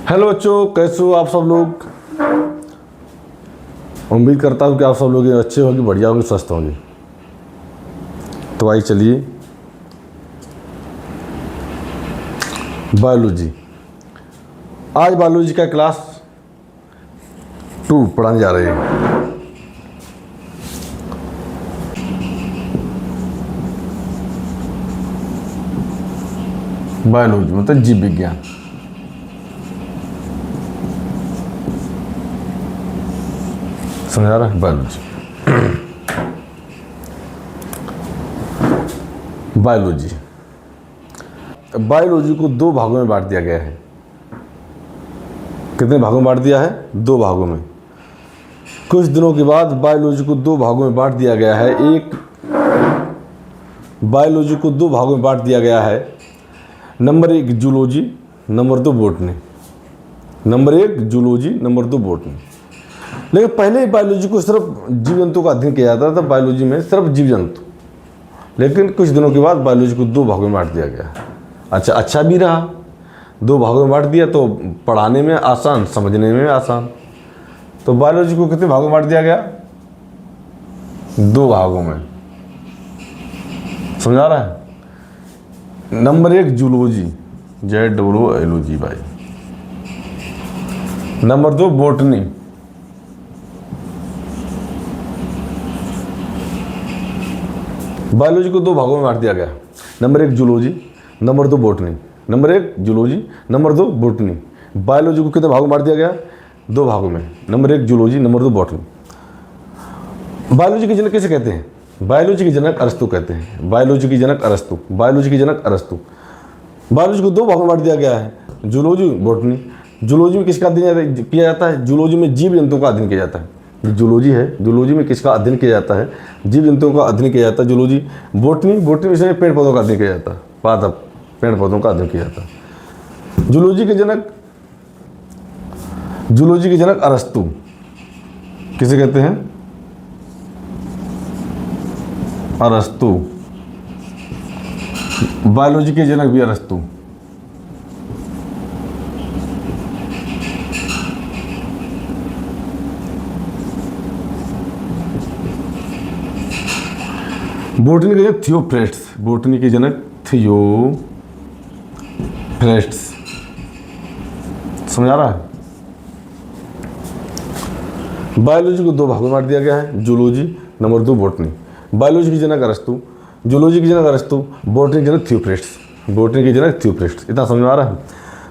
Hello बच्चों, कैसे हो आप सब लोग। उम्मीद करता हूँ कि आप सब लोग अच्छे होंगे, बढ़िया होंगे, स्वस्थ होंगे। तो आइए चलिए बायोलॉजी। आज बायोलॉजी का क्लास 2 पढ़ाने जा रहे हैं। बायोलॉजी मतलब जीव विज्ञान। समझ आ रहा है। बायोलॉजी बायोलॉजी को 2 भागों में बांट दिया गया है। कितने भागों में बांट दिया है? 2 भागों में। कुछ दिनों के बाद बायोलॉजी को 2 भागों में बांट दिया गया है। बायोलॉजी को 2 भागों में बांट दिया गया है। Number 1 zoology, number 2 botany. Number 1 zoology, number 2 botany. लेकिन पहले बायोलॉजी को सिर्फ जीव जंतु का अध्ययन किया जाता था। बायोलॉजी में सिर्फ जीव जंतु। लेकिन कुछ दिनों के बाद बायोलॉजी को 2 भागों में बांट दिया गया। अच्छा भी रहा। 2 भागों में बांट दिया तो पढ़ाने में आसान, समझने में आसान। तो बायोलॉजी को कितने भागों में बांट दिया गया? 2 भागों में। समझ आ रहा है। नंबर 1 जूलॉजी, ZOOLOGY भाई। Number 2 botany. बायोलॉजी को 2 भागों में बांट दिया गया। Number 1 zoology, number 2 botany. Number 1 zoology, number 2 botany. Biology को कितने भागों में बांट दिया गया? 2 भागों में। Number 1 zoology, number 2 botany. Biology के जनक किसे कहते हैं? बायोलॉजी के जनक अरस्तु कहते हैं। बायोलॉजी की जनक अरस्तु। बायोलॉजी के जनक अरस्तु। बायोलॉजी को 2 भागों में बांट दिया गया है। Zoology, botany. जूलॉजी में किसका अध्ययन किया जाता है? जूलॉजी में जीव जंतुओं का अध्ययन किया जाता है। जूलॉजी है, जूलॉजी में किसका अध्ययन किया जाता है? जीव जंतुओं का अध्ययन किया जाता है जूलॉजी। बॉटनी, बॉटनी विषय में पेड़ पौधों का अध्ययन किया जाता है। पादप, पेड़ पौधों का अध्ययन किया जाता है। जूलॉजी के जनक अरस्तु किसे कहते हैं? अरस्तु। बायोलॉजी के जनक भी अरस्तु। बॉटनी के जनक थियोफ्रेस्टस। बॉटनी के जनक थियोफ्रेस्टस। समझ आ रहा है। बायोलॉजी को 2 भागों में बांट दिया गया है। Zoology, number 2 botany. बायोलॉजी की जनक अरस्तु, जूलॉजी की जनक अरस्तु, बॉटनी की जनक थियोफ्रेस्टस। बॉटनी की जनक थियोफ्रेस्टस। इतना समझ में आ रहा है।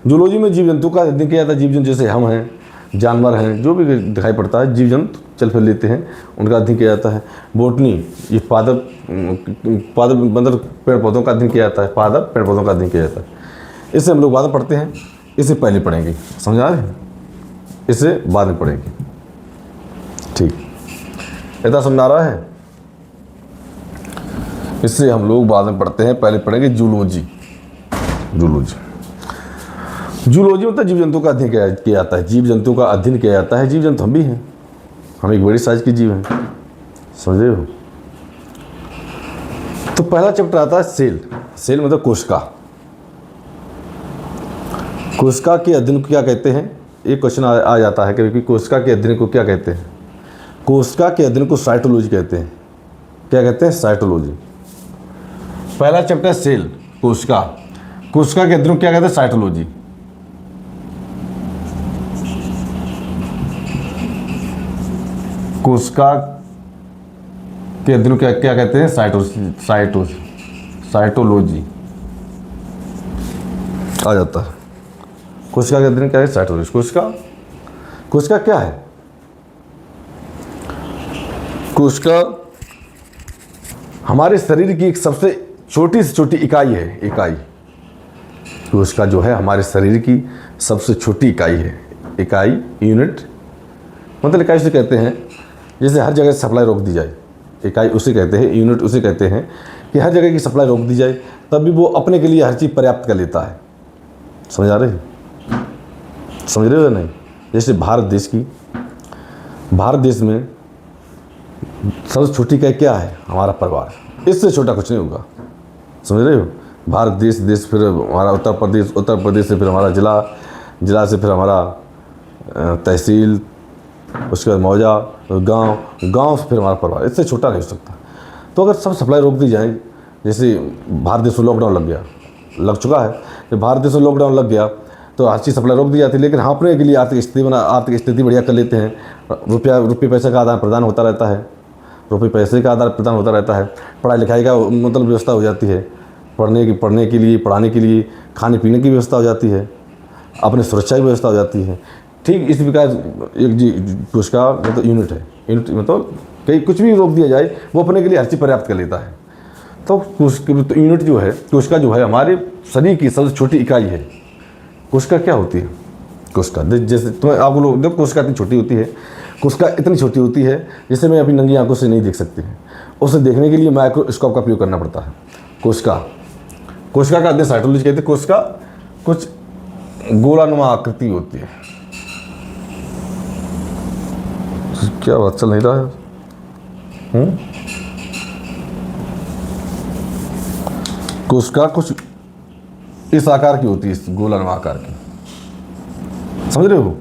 जूलॉजी में जीव जंतु का अध्ययन किया जाता है। जीव जंतु जैसे हम हैं, जानवर हैं, जो भी दिखाई पड़ता है, जीव जंतु चल फिर लेते हैं, उनका अध्ययन किया जाता है। बॉटनी ये पादप मतलब पेड़ पौधों का अध्ययन किया जाता है। पादप, पेड़ पौधों का अध्ययन किया जाता है। इससे हम लोग बाद में पढ़ते हैं, इसे पहले पढ़ेंगे। समझ आ रहे हैं। इसे बाद में पढ़ेंगे। ठीक, इतना समझ आ रहा है। इससे हम लोग बाद में पढ़ते हैं, पहले पढ़ेंगे जूलॉजी। जूलॉजी मतलब जीव जंतु का अध्ययन किया जाता है। जीव जंतु का अध्ययन किया जाता है। जीव जंतु हम भी हैं, हम एक बड़ी साइज के जीव हैं। समझ रहे हो। तो पहला चैप्टर आता है सेल। सेल मतलब कोशिका। कोशिका के अध्ययन को क्या कहते हैं? एक क्वेश्चन आ जाता है कि कोशिका के अध्ययन को क्या कहते हैं? कोशिका के अध्ययन को साइटोलॉजी कहते हैं। क्या कहते हैं? साइटोलॉजी। पहला चैप्टर सेल, कोशिका। कोशिका के अध्ययन को क्या कहते हैं? साइटोलॉजी। कोशिका के अध्ययन को क्या कहते हैं? साइटोलॉजी आ जाता है। कोशिका के अध्ययन क्या है? साइटोलॉजी। कोशिका क्या है? कोशिका हमारे शरीर की एक सबसे छोटी से छोटी इकाई है। कोशिका जो है हमारे शरीर की सबसे छोटी इकाई है। इकाई, यूनिट, मतलब इकाई उसे कहते हैं जैसे हर जगह सप्लाई रोक दी जाए। इकाई उसे कहते हैं, यूनिट उसे कहते हैं कि हर जगह की सप्लाई रोक दी जाए, तब भी वो अपने के लिए हर चीज़ पर्याप्त कर लेता है। समझ आ रही है? समझ रहे हो नहीं? जैसे भारत देश में सबसे छोटी इकाई क्या है? हमारा परिवार। इससे छोटा कुछ नहीं होगा। समझ रहे हो। भारत देश, फिर हमारा उत्तर प्रदेश से फिर हमारा जिला, जिला से फिर हमारा तहसील, उसके बाद मौजा, गांव, गांव से फिर हमारा परिवार, इससे छोटा नहीं हो सकता। तो अगर सब सप्लाई रोक दी जाए, जैसे भारत देश में लॉकडाउन लग चुका है, जब भारत देश में लॉकडाउन लग गया तो हर चीज़ सप्लाई रोक दी जाती है। लेकिन हम अपने के लिए आर्थिक स्थिति बढ़िया कर लेते हैं, रुपये पैसे का आदान प्रदान होता रहता है, रुपये पैसे का आदान प्रदान होता रहता है, पढ़ाई लिखाई का मतलब व्यवस्था हो जाती है, पढ़ने के लिए, पढ़ाने के लिए, खाने पीने की व्यवस्था हो जाती है, अपनी सुरक्षा की व्यवस्था हो जाती है। ठीक इस प्रकार एक जी कोशिका मतलब यूनिट है, यूनिट मतलब कहीं कुछ भी रोक दिया जाए वो अपने के लिए हर चीज़ पर्याप्त कर लेता है। तो यूनिट जो है, कोशिका जो है हमारे शरीर की सबसे छोटी इकाई है। कोशिका क्या होती है? कोशिका जैसे तुम्हें आप लोग जब कोशिका इतनी छोटी होती है, कोशिका इतनी छोटी होती है जिसे मैं अपनी नंगी आंखों से नहीं देख सकती है, उसे देखने के लिए माइक्रोस्कोप का उपयोग करना पड़ता है। कोशिका का अध्ययन साइटोलॉजी कहते हैं। कोशिका कुछ गोलानुमा आकृति होती है। क्या बात चल नहीं रहा है? कोशिका कुछ इस आकार की होती है, इस गोलानुमा आकार की, समझ रहे हो?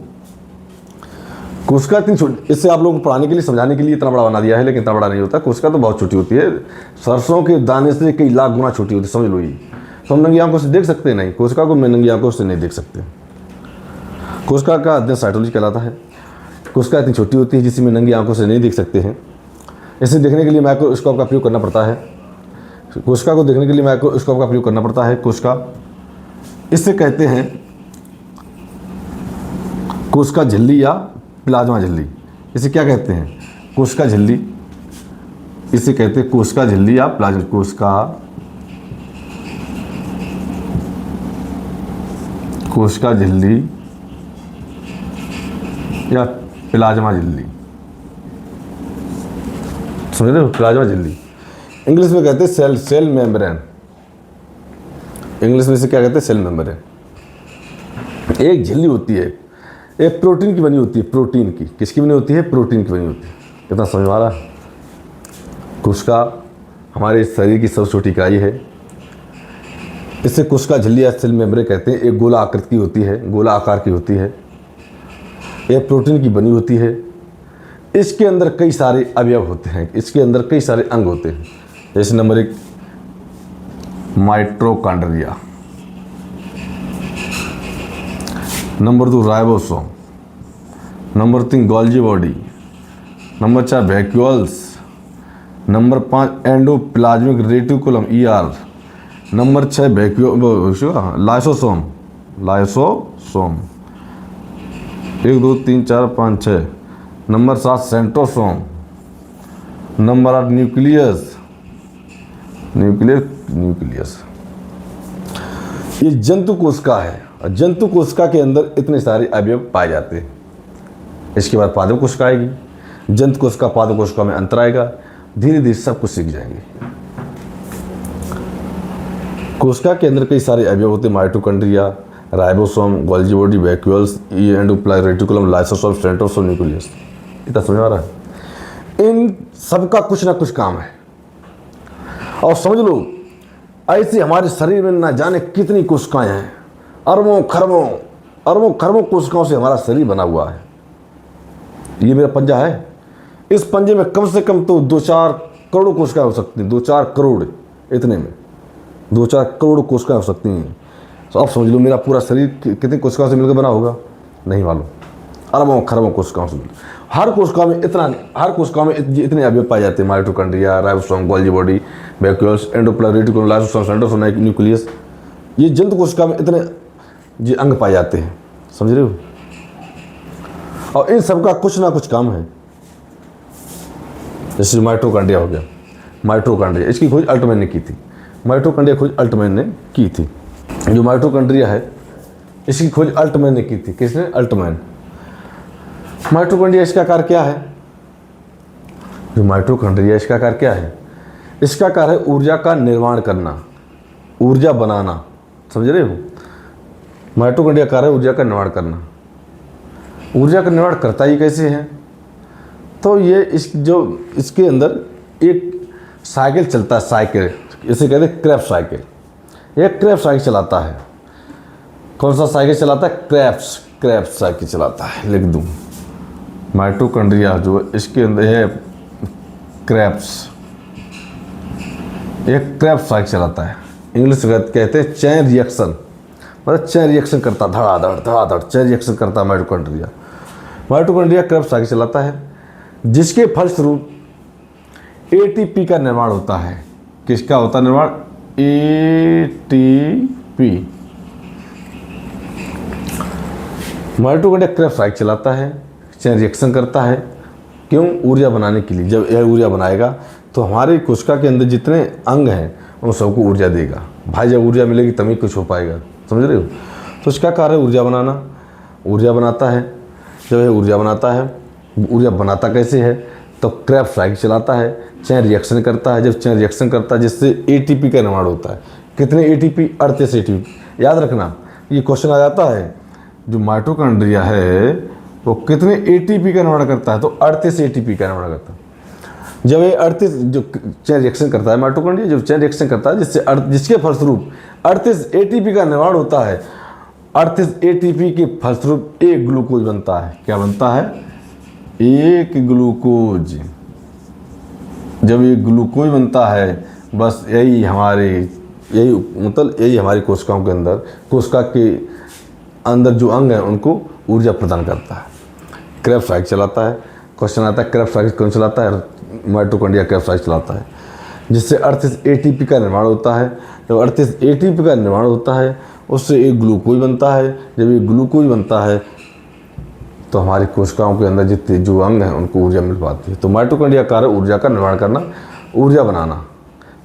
कोशिका इतनी छोटी, इससे आप लोगों को पढ़ाने के लिए, समझाने के लिए इतना बड़ा बना दिया है, लेकिन इतना बड़ा नहीं होता। कोशिका तो बहुत छोटी होती है, सरसों के दाने से कई लाख गुना छोटी होती है, समझ लो ये। तो हम नंगी आंखों से देख सकते नहीं, कोशिका को मैं नंगी आंखों से नहीं देख सकते। कोशिका का अध्ययन साइटोलॉजी कहलाता है। कोशिका इतनी छोटी होती है जिसे मैं नंगी आंखों से नहीं देख सकते हैं, इसे देखने के लिए माइक्रोस्कोप का प्रयोग करना पड़ता है। कोशिका को देखने के लिए माइक्रोस्कोप का प्रयोग करना पड़ता है। कोशिका, इससे कहते हैं कोशिका झिल्ली या प्लाज्मा झिल्ली। इसे क्या कहते हैं? कोशिका झिल्ली। इसे कहते हैं कोशिका झिल्ली या प्लाज्मा, कोशिका झिल्ली या प्लाज्मा झिल्ली, समझ रहे हो? प्लाज्मा झिल्ली इंग्लिश में कहते हैं सेल मेम्ब्रेन। इंग्लिश में इसे क्या कहते हैं? Cell membrane. एक झिल्ली होती है, एक प्रोटीन की बनी होती है, प्रोटीन की। किसकी बनी होती है? प्रोटीन की बनी होती है। कितना समझ में आ रहा है? कोशिका हमारे शरीर की सबसे छोटी इकाई है। इससे कोशिका झिल्ली या सेल मेम्ब्रेन कहते हैं। एक गोला आकृति की होती है, गोला आकार की होती है, एक प्रोटीन की बनी होती है। इसके अंदर कई सारे अवयव होते हैं, इसके अंदर कई सारे अंग होते हैं। जैसे number 1 mitochondria, number 2 ribosome, number 3 Golgi body, number 4 vacuoles, number 5 endoplasmic reticulum ER, number 6 lysosome 1 2 3 4 5 6, number 7 centrosome, number 8 nucleus. ये जंतु कोशिका है, और जंतु कोशिका के अंदर इतने सारे अवयव पाए जाते हैं। इसके बाद पादप कोशिका आएगी, जंतु कोशिका पादप कोशिका में अंतर आएगा, धीरे धीरे सब कुछ सीख जाएंगे। कोशिका के अंदर कई सारे अवयव होते हैं, mitochondria, ribosome, Golgi body, vacuoles, endoplasmic reticulum, lysosome, centrosome, nucleus. इतना समझ आ रहा है? इन सबका कुछ ना कुछ काम है। और समझ लो, ऐसे हमारे शरीर में ना जाने कितनी कोशिकाएं हैं, अरबों खरबों कोशिकाओं से हमारा शरीर बना हुआ है। ये मेरा पंजा है, इस पंजे में कम से कम तो 2-4 करोड़ कोशिकाएं हो सकती हैं। 2-4 करोड़, इतने में 2-4 करोड़ कोशिकाएं हो सकती हैं। तो अब समझ लो मेरा पूरा शरीर कितनी कोशिकाओं से मिलकर बना होगा, नहीं मालूम। अरबों खरबों कोशिकाओं से मिलकर। हर कोशिका में इतने अवयव पाए जाते हैं, mitochondria, ribosome, Golgi body, vacuoles, endoplasmic reticulum, lysosome, centrosome, nucleus. ये जंतु कोशिका में इतने ये अंग पाए जाते हैं, समझ रहे हो? और इन सबका कुछ ना कुछ काम है। जैसे माइटोकॉन्ड्रिया हो गया, माइटोकॉन्ड्रिया इसकी खोज अल्टमैन ने की थी। माइटोकॉन्ड्रिया खोज अल्टमैन ने की थी। जो माइटोकॉन्ड्रिया है इसकी खोज अल्टमैन ने की थी। किसने? अल्टमैन। माइटोकॉन्ड्रिया इसका कार्य क्या है? जो माइटोकॉन्ड्रिया इसका कार्य क्या है? इसका कार्य है ऊर्जा का निर्माण करना, ऊर्जा बनाना, समझ रहे हो? माइटोकॉन्ड्रिया कार्य है ऊर्जा का निर्माण करना। ऊर्जा का निर्माण करता ही कैसे है? तो ये इसके अंदर एक साइकिल चलता है, साइकिल इसे कहते हैं क्रेब्स साइकिल। एक क्रेब्स साइकिल चलाता है। कौन सा साइकिल चलाता है? क्रेब्स साइकिल चलाता है, लिख दूँ। माइटोकॉन्ड्रिया जो इसके अंदर है क्रेब्स, एक क्रेब्स साइकिल चलाता है। इंग्लिश में कहते हैं चेन रिएक्शन, मतलब चेन रिएक्शन करता, धड़ाधड़ चेन रिएक्शन करता है माइटोकॉन्ड्रिया। माइटोकॉन्ड्रिया क्रेब्स साइकिल चलाता है, जिसके फलस्वरूप एटीपी का निर्माण होता है। किसका होता है निर्माण? एटीपी। माइटोकॉन्ड्रिया क्रेब्स साइकिल चलाता है, चेन रिएक्शन करता है। क्यों? ऊर्जा बनाने के लिए। जब यह ऊर्जा बनाएगा तो हमारे कोशिका के अंदर जितने अंग हैं उन सबको ऊर्जा देगा। भाई जब ऊर्जा मिलेगी तभी कुछ हो पाएगा, समझ रहे हो? तो इसका कार्य है ऊर्जा बनाना। ऊर्जा बनाता है, जब यह ऊर्जा बनाता है, ऊर्जा बनाता कैसे है? तो क्रेब्स साइकिल चलाता है, चेन रिएक्शन करता है। जब चेन रिएक्शन करता है जिससे एटीपी का निर्माण होता है। कितने एटीपी? 38 एटीपी। याद रखना, ये क्वेश्चन आ जाता है, जो माइटोकॉन्ड्रिया है वो कितने एटीपी का निर्माण करता है? तो 38 एटीपी का निर्माण करता है। जब ये 38 जो चेन रिएक्शन करता है माइटोकॉन्ड्रिया, जब चेन रिएक्शन करता है जिसके फलस्वरूप 38 एटीपी का निर्माण होता है, 38 एटीपी के फलस्वरूप एक ग्लूकोज बनता है। क्या बनता है? एक ग्लूकोज। जब ये ग्लूकोज बनता है, बस यही हमारी कोशिकाओं के अंदर, कोशिका के अंदर जो अंग है उनको ऊर्जा प्रदान करता है। क्रेब्स साइकिल चलाता है। क्वेश्चन आता है क्रेब्स साइकिल कौन चलाता है? माइटोकॉन्ड्रिया क्रेब्स साइकिल चलाता है, जिससे 38 एटीपी का निर्माण होता है। जब 38 एटीपी का निर्माण होता है उससे एक ग्लूकोज बनता है। जब ये ग्लूकोज बनता है तो हमारी कोशिकाओं के अंदर जितने जो अंग हैं उनको ऊर्जा मिल पाती है। तो माइटोकॉन्ड्रिया का कार्य ऊर्जा का निर्माण करना, ऊर्जा बनाना।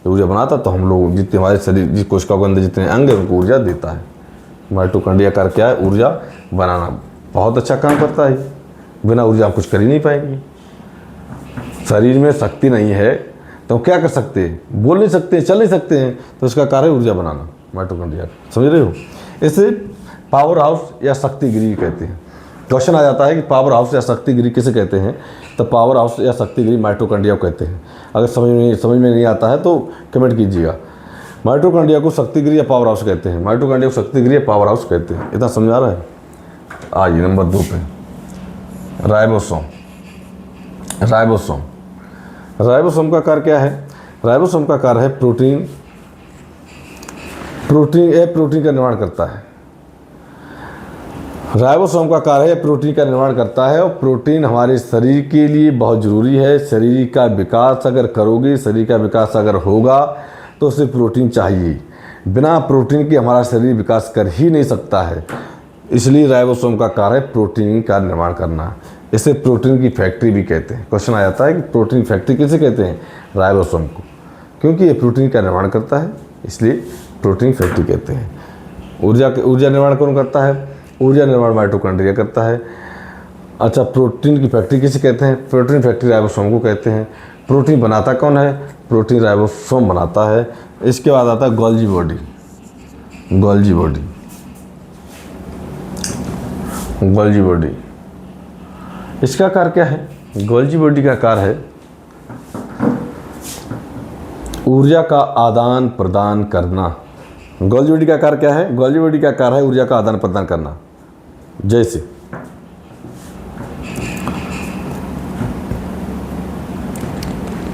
ऊर्जा बनाता तो हम लोग जितने हमारे शरीर जिस कोशिकाओं के अंदर जितने अंग हैं उनको ऊर्जा देता है। माइटोकॉन्ड्रिया कार्य क्या है? ऊर्जा बनाना। बहुत अच्छा काम करता है, बिना ऊर्जा आप कुछ कर ही नहीं पाएंगे। शरीर में शक्ति नहीं है तो क्या कर सकते हैं? बोल नहीं सकते, चल नहीं सकते हैं, तो इसका कार्य ऊर्जा बनाना माइटोकॉन्ड्रिया। समझ रहे हो? इसे पावर हाउस या शक्तिगिरी कहते हैं। क्वेश्चन आ जाता है कि पावर हाउस या शक्तिगिरी किसे कहते हैं? तो पावर हाउस या शक्तिगिरी माइटोकॉन्ड्रिया को कहते हैं। अगर समझ में नहीं आता है तो कमेंट कीजिएगा। माइटोकॉन्ड्रिया को शक्तिगिरी या पावर हाउस कहते हैं। माइटोकॉन्ड्रिया को शक्तिगिरी या पावर हाउस कहते हैं। इतना समझ आ रहा है? आइए नंबर 2 पे, राइबोसोम। राइबोसोम का कार्य क्या है? राइबोसोम का कार्य है प्रोटीन का निर्माण करता है। राइबोसोम का कार्य है प्रोटीन का निर्माण करता है, और प्रोटीन हमारे शरीर के लिए बहुत ज़रूरी है। शरीर का विकास अगर करोगे, शरीर का विकास अगर होगा तो उसे प्रोटीन चाहिए। बिना प्रोटीन के हमारा शरीर विकास कर ही नहीं सकता है। इसलिए राइबोसोम का कार्य है प्रोटीन का निर्माण करना। इसे प्रोटीन की फैक्ट्री भी कहते हैं। क्वेश्चन आ जाता है कि प्रोटीन फैक्ट्री किसे कहते हैं? राइबोसोम को, क्योंकि ये प्रोटीन का निर्माण करता है, इसलिए प्रोटीन फैक्ट्री कहते हैं। ऊर्जा निर्माण कौन करता है? ऊर्जा निर्माण माइटोकॉन्ड्रिया करता है। अच्छा, प्रोटीन की फैक्ट्री किसे कहते हैं? प्रोटीन फैक्ट्री राइबोसोम को कहते हैं। प्रोटीन बनाता कौन है? प्रोटीन राइबोसोम बनाता है। इसके बाद आता है गोल्जी बॉडी। इसका कार्य क्या है? गोल्जी बॉडी का कार्य है ऊर्जा का आदान प्रदान करना। गोल्जी बॉडी का कार्य क्या है? गोल्जी बॉडी का कार्य है ऊर्जा का आदान प्रदान करना।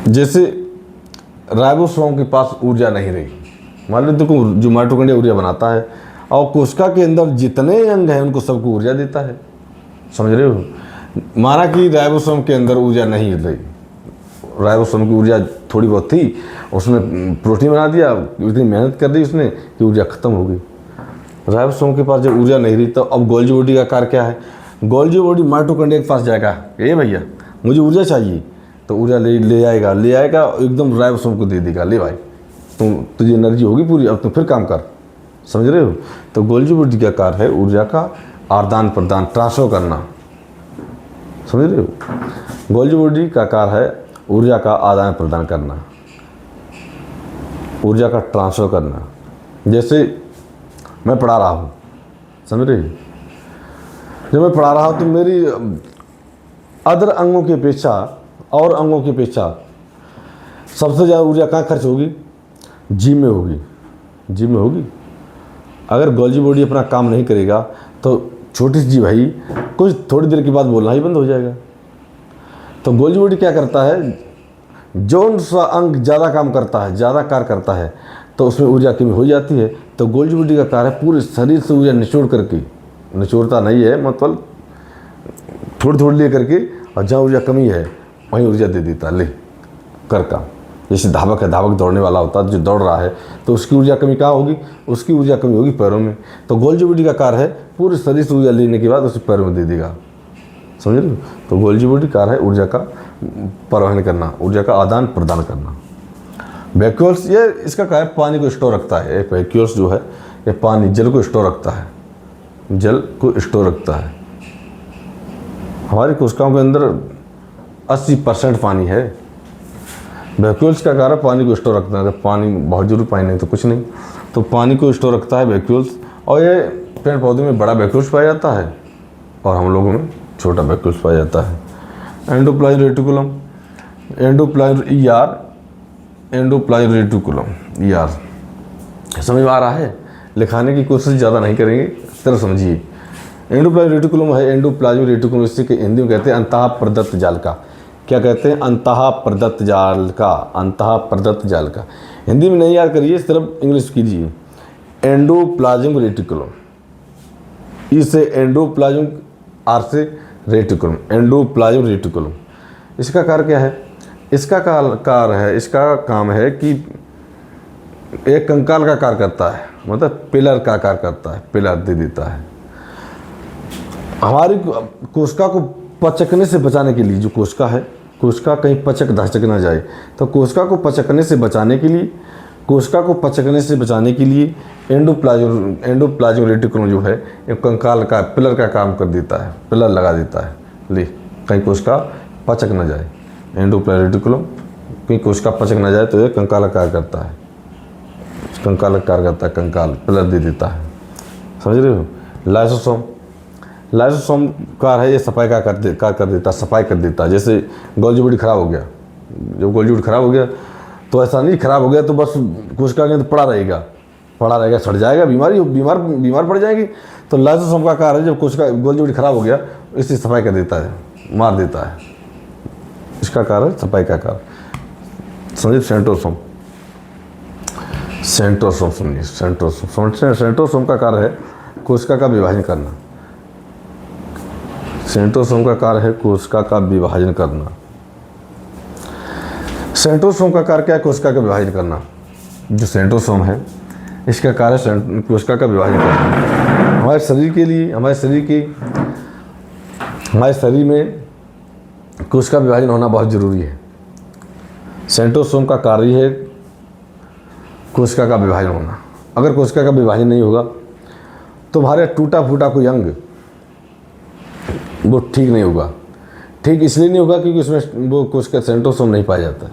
जैसे राइबोसोम के पास ऊर्जा नहीं रही, मान लो देखो जो माइटोकॉन्ड्रिया ऊर्जा बनाता है और कोशिका के अंदर जितने अंग हैं उनको सबको ऊर्जा देता है। समझ रहे हो? माना कि राइबोसोम के अंदर ऊर्जा नहीं रही, राइबोसोम की ऊर्जा थोड़ी बहुत थी, उसने प्रोटीन बना दिया, इतनी मेहनत कर दी उसने कि ऊर्जा खत्म हो गई। राइबोसोम के पास जब ऊर्जा नहीं रही तो अब गोल्जी बॉडी का कार्य क्या है? गोल्जी बॉडी माइटोकॉन्ड्रिया के पास जाएगा, ये भैया मुझे ऊर्जा चाहिए, तो ऊर्जा ले आएगा एकदम राइबोसोम को दे देगा, ले भाई तुझे एनर्जी होगी पूरी, अब तुम फिर काम कर। समझ रहे हो? तो गोल्जी बॉडी का कार्य है ऊर्जा का आदान प्रदान, ट्रांसफर करना। समझ रहे हो? गोल्जी बॉडी का कार्य है ऊर्जा का आदान प्रदान करना, ऊर्जा का ट्रांसफर करना। जैसे मैं पढ़ा रहा हूँ, समझ रहे हो? जब मैं पढ़ा रहा हूँ तो मेरी अदर अंगों की अपेक्षा और अंगों की अपेक्षा सबसे ज़्यादा ऊर्जा कहाँ खर्च होगी? जीभ में होगी। अगर गोल्जी बॉडी अपना काम नहीं करेगा तो छोटी सी जीव है ही कुछ थोड़ी देर के बाद बोलना ही बंद हो जाएगा। तो गोल्जी बॉडी क्या करता है, जो सा अंग ज़्यादा काम करता है, ज़्यादा कार्य करता है, तो उसमें ऊर्जा की कमी हो जाती है। तो गोल्जी बॉडी का कार्य है पूरे शरीर से ऊर्जा निचोड़ करके, निचोड़ता नहीं है मतलब थोड़ी थोड़ी ले करके, और जहाँ ऊर्जा कमी है वहीं ऊर्जा दे देता ले कर का। जैसे धावक है, धावक दौड़ने वाला होता है, जो दौड़ रहा है तो उसकी ऊर्जा कमी कहाँ होगी, उसकी ऊर्जा कमी होगी पैरों में। तो गोल्जी बॉडी का कार्य है पूरे शरीर से ऊर्जा लेने के बाद उसे पैरों में दे देगा, समझ रहे हो। तो गोल्जी बॉडी कार्य है ऊर्जा का परिवहन करना, ऊर्जा का आदान प्रदान करना। वैक्यूल्स ये इसका कार्य पानी को स्टोर रखता है। वैक्यूल्स जो है ये पानी जल को स्टोर रखता है, जल को स्टोर रखता है। हमारी कोशिकाओं के अंदर 80% पानी है। वैक्यूल्स का कार्य पानी को स्टोर रखता है। पानी बहुत जरूरी, पानी नहीं तो कुछ नहीं, तो पानी को स्टोर रखता है वैक्यूल्स। और ये पेड़ पौधे में बड़ा वैक्यूल्स पाया जाता है और हम लोगों में छोटा वैक्यूल्स पाया जाता है। Endoplasm reticulum, endoplasm reticulum ER समझ में आ रहा है। लिखाने की कोशिश ज़्यादा नहीं करेंगे, तरह समझिए। एंडोप्लाज्म रेटिकुलम है, एंडोप्लाज्म रेटिकुलम इसी के हिंदी में कहते हैं अंतः प्रदत्त जाल का। क्या कहते हैं, अंतः प्रदत्त जाल का, अंतः प्रदत्त जाल का। हिंदी में नहीं याद करिए, सिर्फ इंग्लिश कीजिए। एंडोप्लाज्म रेटिकुलम, ई से एंडोप्लाज्म, आर से रेटिकुलम, एंडोप्लाज्म रेटिकुलम। इसका कार्य क्या है, इसका कार्य है, इसका काम है कि एक कंकाल का कार्य करता है, मतलब पिलर का कार्य करता है, पिलर दे देता है। हमारी कोशिका को पचकने से बचाने के लिए, जो कोशिका है, कोशिका कहीं पचक धचक ना जाए, तो कोशिका को पचकने से बचाने के लिए, कोशिका को पचकने से बचाने के लिए एंडोप्लाज्म रेटिकुलम जो है एक कंकाल का, पिलर का काम कर देता है, पिलर लगा देता है, ले कहीं कोशिका पचक ना जाए। एंडोप्लाज्म रेटिकुलम कहीं कोशिका पचक ना जाए तो ये कंकाल का कार्य करता है, कंकाल का कार्य करता है, कंकाल पिलर दे देता है, समझ रहे हो। लाइसोसोम, लाइसोसोम कार्य है ये सफाई का कार्य कर देता है, सफाई कर देता है। जैसे गोल्जी बॉडी खराब हो गया, जब गोल्जी बॉडी खराब हो गया तो ऐसा नहीं खराब हो गया तो बस कोशिका के अंदर पड़ा रहेगा, सड़ जाएगा, बीमार पड़ जाएगी। तो लाइसोसोम का कार्य है जब कोशिका गोल्जी बॉडी खराब हो गया इससे सफाई कर देता है, मार देता है, इसका कार्य सफाई का कार्य। समझिए सेंट्रोसोम, सेंट्रोसोम सुनिए, सेंट्रोसोम का कार्य है कोशिका का विभाजन करना। सेंट्रोसोम का कार्य है कोशिका का विभाजन करना। सेंट्रोसोम का कार्य क्या है, कोशिका का विभाजन करना। जो सेंट्रोसोम है इसका कार्य कोशिका का विभाजन करना। हमारे शरीर के लिए, हमारे शरीर में कोशिका विभाजन होना बहुत ज़रूरी है। सेंट्रोसोम का कार्य है कोशिका का विभाजन होना। अगर कोशिका का विभाजन नहीं होगा तो हमारे टूटा फूटा कोई अंग वो ठीक नहीं होगा। ठीक इसलिए नहीं होगा क्योंकि उसमें वो कोशिका सेंट्रोसोम नहीं पाया जाता है,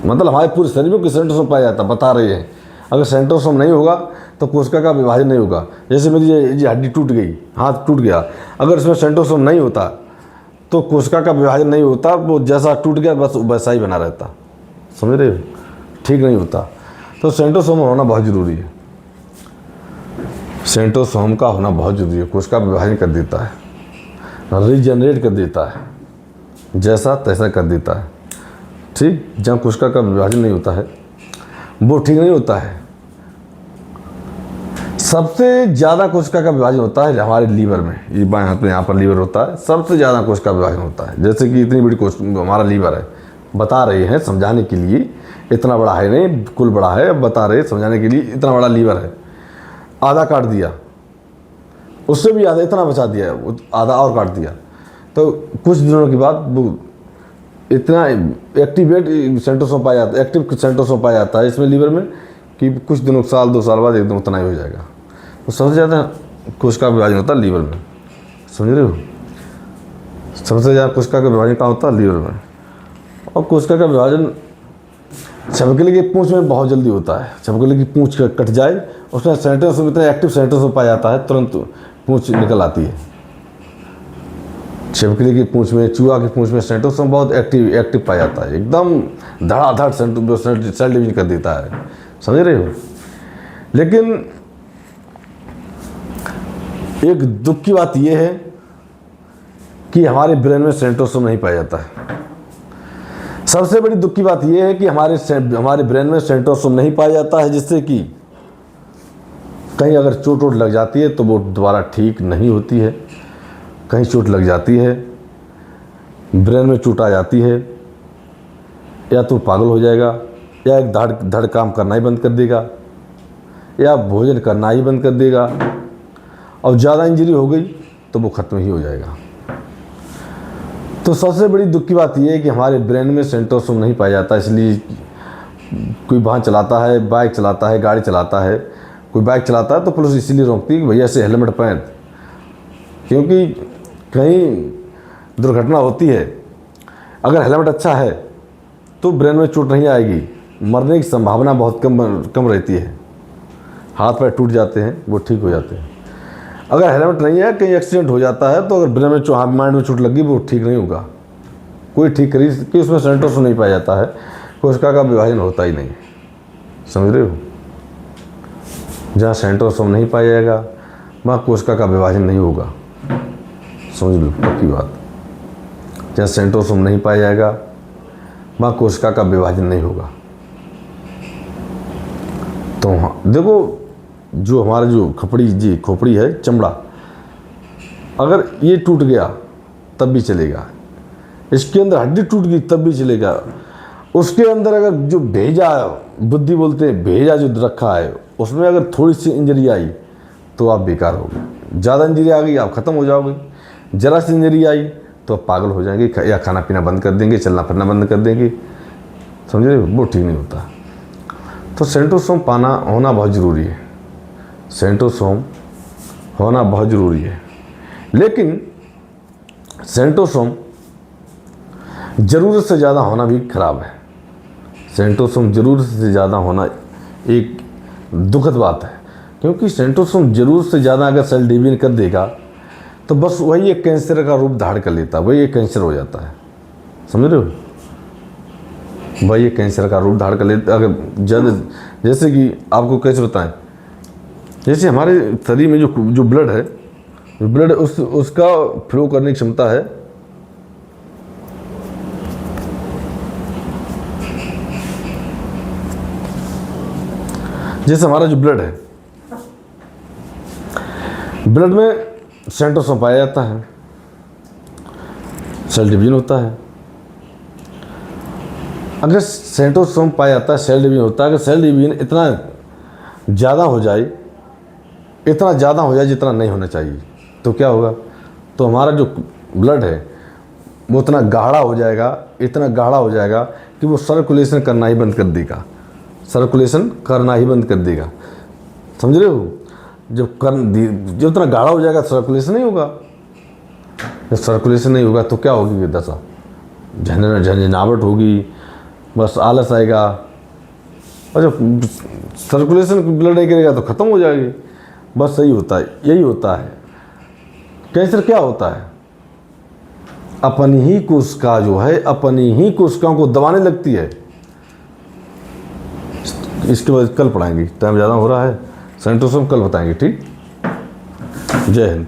मतलब हमारे पूरे शरीर में कोई सेंट्रोसोम पाया जाता है, बता रहे हैं। अगर सेंट्रोसोम नहीं होगा तो कोशिका का विभाजन नहीं होगा। जैसे मेरी ये हड्डी टूट गई, हाथ टूट गया, अगर इसमें सेंट्रोसोम नहीं होता तो कोशिका का विभाजन नहीं होता, वो जैसा टूट गया बस वैसा ही बना रहता, समझ रहे हो, ठीक नहीं होता। तो सेंट्रोसोम होना बहुत ज़रूरी है, सेंट्रोसोम का होना बहुत ज़रूरी है। कोशिका विभाजन कर देता है, रीजनरेट कर देता है, जैसा तैसा कर देता है, ठीक। जहाँ कोशिका का विभाजन नहीं होता है वो ठीक नहीं होता है। सबसे ज़्यादा कोशिका का विभाजन होता है हमारे लीवर में, ये बाएं हाथ में यहाँ पर लीवर होता है, सबसे ज़्यादा कोशिका का विभाजन होता है। जैसे कि इतनी बड़ी हमारा लीवर है, बता रहे हैं समझाने के लिए, इतना बड़ा है नहीं, कुल बड़ा है, बता रहे समझाने के लिए, इतना बड़ा लीवर है, आधा काट दिया, उससे भी आधा इतना बचा दिया, आधा और काट दिया, तो कुछ दिनों के बाद वो इतना एक्टिवेट सेंट्रोसोम पाया जाता है, एक्टिव सेंट्रोसोम पाया जाता है इसमें लीवर में कि कुछ दिनों, साल 2 साल बाद एकदम उतना ही हो जाएगा। तो सबसे ज़्यादा कोशिका विभाजन होता है लीवर में, समझ रहे हो। सबसे ज़्यादा कोशिका का विभाजन कहाँ होता है, लीवर में। और कोशिका का विभाजन छपकली की पूंछ में बहुत जल्दी होता है। छपकली की पूंछ कट जाए, उसमें सेंट्रोसोम इतना एक्टिव सेंट्रोसोम पाया जाता है, तुरंत पूंछ निकल आती है। छिपकली की पूंछ में, चूहा की पूंछ में सेंट्रोसोम बहुत एक्टिव पाया जाता है, एकदम धड़ाधड़ सेल डिवीजन कर देता है, समझ रहे हो। लेकिन एक दुख की बात यह है कि हमारे ब्रेन में सेंट्रोसोम नहीं पाया जाता है। सबसे बड़ी दुख की बात यह है कि हमारे ब्रेन में सेंट्रोसोम नहीं पाया जाता है, जिससे कि कहीं अगर चोट वोट लग जाती है तो वो दोबारा ठीक नहीं होती है। कहीं चोट लग जाती है, ब्रेन में चोट आ जाती है, या तो पागल हो जाएगा, या एक धड़ काम करना ही बंद कर देगा, या भोजन करना ही बंद कर देगा, और ज़्यादा इंजरी हो गई तो वो ख़त्म ही हो जाएगा। तो सबसे बड़ी दुख की बात यह है कि हमारे ब्रेन में सेंट्रोसोम नहीं पाया जाता। इसलिए कोई वाहन चलाता है, बाइक चलाता है, गाड़ी चलाता है, कोई बाइक चलाता है तो पुलिस इसीलिए रोकती है कि भैया से हेलमेट पहन, क्योंकि कहीं दुर्घटना होती है, अगर हेलमेट अच्छा है तो ब्रेन में चोट नहीं आएगी, मरने की संभावना बहुत कम रहती है। हाथ पैर टूट जाते हैं, वो ठीक हो जाते हैं। अगर हेलमेट नहीं है, कहीं एक्सीडेंट हो जाता है तो अगर ब्रेन में माइंड में चोट लगी वो ठीक नहीं होगा, कोई ठीक करी कि उसमें सेंट्रोसोम नहीं पाया जाता है, कोशिका का विभाजन होता ही नहीं। समझ रहे हो? जहाँ सेंट्रोसोम नहीं पाया जाएगा वहाँ कोशिका का विभाजन नहीं होगा। समझ लो पक्की बात। जहाँ सेंट्रोसोम नहीं पाया जाएगा वहाँ कोशिका का विभाजन नहीं होगा। तो देखो, जो हमारा जो खोपड़ी है, चमड़ा, अगर ये टूट गया तब भी चलेगा, इसके अंदर हड्डी टूट गई तब भी चलेगा, उसके अंदर अगर जो भेजा, बुद्धि बोलते हैं, भेजा जो रखा है, उसमें अगर थोड़ी सी इंजरी आई तो आप बेकार हो गए। ज़्यादा इंजरी आ गई आप ख़त्म हो जाओगे, ज़रा सी इंजरी आई तो आप पागल हो जाएंगे, या खाना पीना बंद कर देंगे, चलना फिरना बंद कर देंगे। समझ रहे हो? वो ठीक नहीं होता। तो सेंट्रोसोम होना बहुत ज़रूरी है। सेंट्रोसोम होना बहुत ज़रूरी है, लेकिन सेंट्रोसोम ज़रूरत से ज़्यादा होना भी खराब है। सेंट्रोसोम ज़रूरत से ज़्यादा होना एक दुखद बात है, क्योंकि सेंट्रोसोम ज़रूरत से ज़्यादा अगर सेल डिवीजन कर देगा तो बस वही एक कैंसर का रूप धारण कर लेता है, वही एक कैंसर हो जाता है। समझ रहे हो? वही एक कैंसर का रूप धारण कर लेता। अगर जैसे कि आपको कैसे बताएं, जैसे हमारे शरीर में जो ब्लड है, उसका फ्लो करने की क्षमता है, जैसे हमारा जो ब्लड है, ब्लड में सेंट्रोसोम पाया जाता है, सेल डिवीजन होता है। अगर सेंट्रोसोम पाया जाता है, सेल डिवीजन होता है, अगर सेल डिवीजन इतना ज़्यादा हो जाए जितना नहीं होना चाहिए, तो क्या होगा? तो हमारा जो ब्लड है वो इतना गाढ़ा हो जाएगा, इतना गाढ़ा हो जाएगा कि वो सर्कुलेशन करना ही बंद कर देगा, समझ रहे हो? जब इतना गाढ़ा हो जाएगा सर्कुलेशन नहीं होगा। जब सर्कुलेशन नहीं होगा तो क्या होगी दशा? झंझनाहट होगी, बस आलस आएगा, और जब सर्कुलेशन ब्लड नहीं करेगा तो ख़त्म हो जाएगी। बस यही होता है। कैंसर क्या होता है? अपनी ही कोशिका जो है, अपनी ही कोशिकाओं को दबाने लगती है। इसके बाद कल पढ़ाएंगे, टाइम ज़्यादा हो रहा है। सेंट्रोसोम कल बताएंगे, ठीक? जय हिंद।